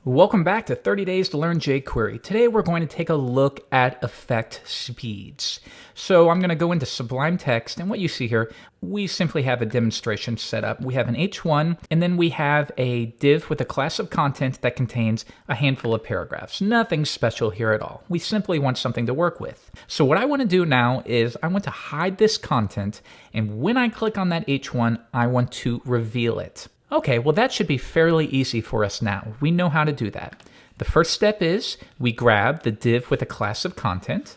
Welcome back to 30 Days to Learn jQuery. Today we're going to take a look at effect speeds. So I'm going to go into Sublime Text, and what you see here, we simply have a demonstration set up. We have an H1, and then we have a div with a class of content that contains a handful of paragraphs. Nothing special here at all. We simply want something to work with. So what I want to do now is I want to hide this content, and when I click on that H1, I want to reveal it. Okay, well that should be fairly easy for us now. We know how to do that. The first step is we grab the div with a class of content,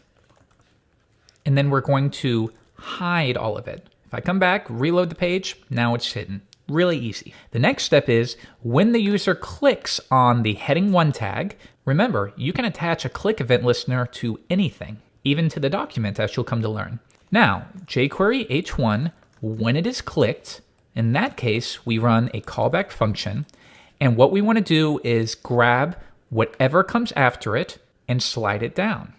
and then we're going to hide all of it. If I come back, reload the page, now it's hidden. Really easy. The next step is when the user clicks on the heading 1 tag, remember, you can attach a click event listener to anything, even to the document, as you'll come to learn. Now, jQuery H1, when it is clicked, in that case, we run a callback function, and what we want to do is grab whatever comes after it and slide it down.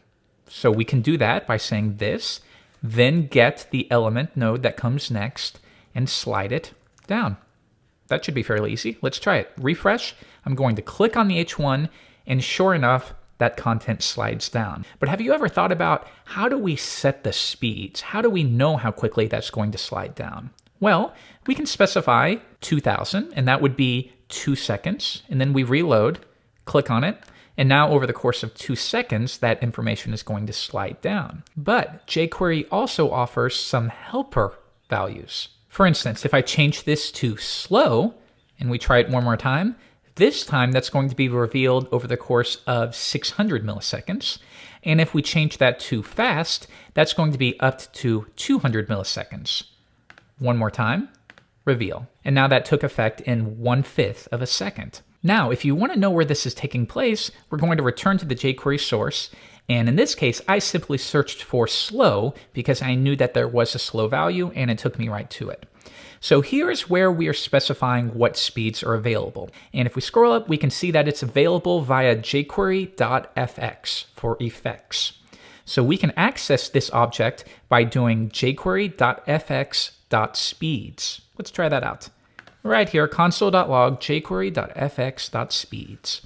So we can do that by saying this, then get the element node that comes next and slide it down. That should be fairly easy. Let's try it. Refresh. I'm going to click on the H1, and sure enough, that content slides down. But have you ever thought about how do we set the speeds? How do we know how quickly that's going to slide down? Well, we can specify 2000, and that would be 2 seconds, and then we reload, click on it, and now over the course of 2 seconds, that information is going to slide down. But jQuery also offers some helper values. For instance, if I change this to slow, and we try it one more time, this time that's going to be revealed over the course of 600 milliseconds. And if we change that to fast, that's going to be up to 200 milliseconds. One more time, reveal. And now that took effect in 1/5 of a second. Now, if you want to know where this is taking place, we're going to return to the jQuery source. And in this case, I simply searched for slow because I knew that there was a slow value and it took me right to it. So here's where we are specifying what speeds are available. And if we scroll up, we can see that it's available via jQuery.fx for effects. So we can access this object by doing jQuery.fx.speeds. Let's try that out. Right here, console.log jQuery.fx.speeds.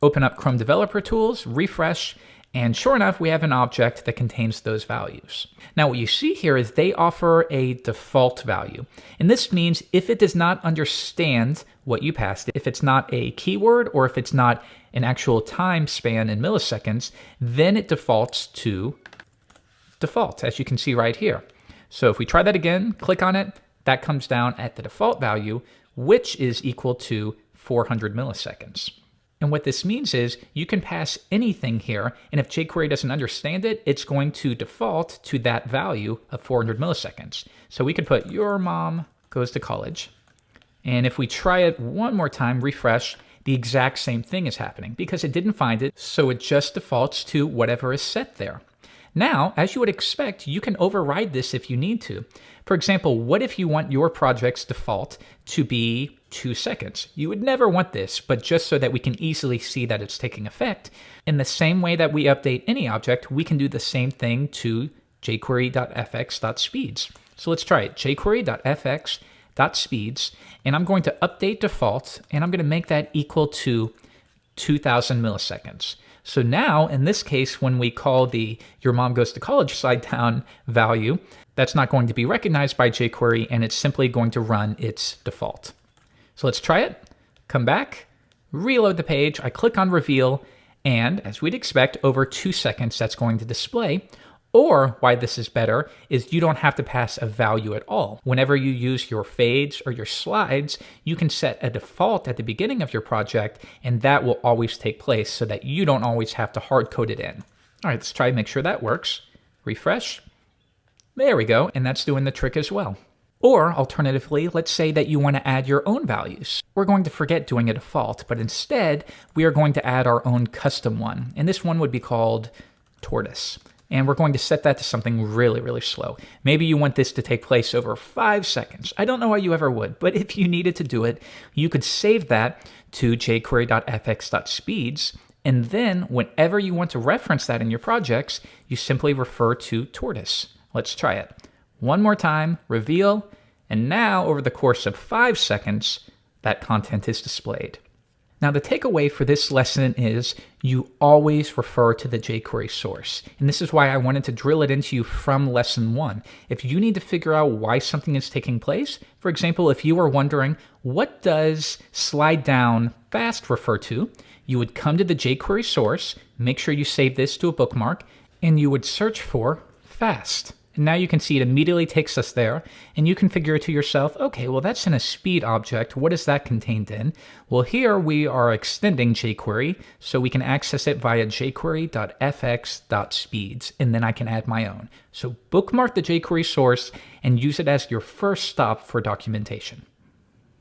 Open up Chrome Developer Tools, refresh, and sure enough, we have an object that contains those values. Now what you see here is they offer a default value. And this means if it does not understand what you passed, if it's not a keyword or if it's not an actual time span in milliseconds, then it defaults to default, as you can see right here. So if we try that again, click on it, that comes down at the default value, which is equal to 400 milliseconds. And what this means is you can pass anything here, and if jQuery doesn't understand it, it's going to default to that value of 400 milliseconds. So we could put your mom goes to college. And if we try it one more time, refresh, the exact same thing is happening because it didn't find it, so it just defaults to whatever is set there. Now, as you would expect, you can override this if you need to. For example, what if you want your project's default to be 2 seconds? You would never want this, but just so that we can easily see that it's taking effect, in the same way that we update any object, we can do the same thing to jQuery.fx.speeds. So let's try it, jQuery.fx.speeds, and I'm going to update default, and I'm going to make that equal to 2000 milliseconds. So now, in this case, when we call the your mom goes to college slide down value, that's not going to be recognized by jQuery, and it's simply going to run its default. So let's try it, come back, reload the page, I click on reveal, and as we'd expect, over 2 seconds that's going to display. Or why this is better is you don't have to pass a value at all. Whenever you use your fades or your slides, you can set a default at the beginning of your project, and that will always take place so that you don't always have to hard code it in. All right, let's try and make sure that works. Refresh. There we go, and that's doing the trick as well. Or alternatively, let's say that you want to add your own values. We're going to forget doing a default, but instead we are going to add our own custom one. And this one would be called tortoise. And we're going to set that to something really, really slow. Maybe you want this to take place over 5 seconds. I don't know why you ever would, but if you needed to do it, you could save that to jQuery.fx.speeds, and then whenever you want to reference that in your projects, you simply refer to tortoise. Let's try it. One more time, reveal, and now over the course of 5 seconds, that content is displayed. Now, the takeaway for this lesson is you always refer to the jQuery source. And this is why I wanted to drill it into you from lesson 1. If you need to figure out why something is taking place, for example, if you are wondering, what does slide down fast refer to? You would come to the jQuery source, make sure you save this to a bookmark, and you would search for fast. And now you can see it immediately takes us there, and you can figure to yourself, okay, well that's in a speed object. What is that contained in? Well, here we are extending jQuery, so we can access it via jQuery.fx.speeds, and then I can add my own. So bookmark the jQuery source and use it as your first stop for documentation.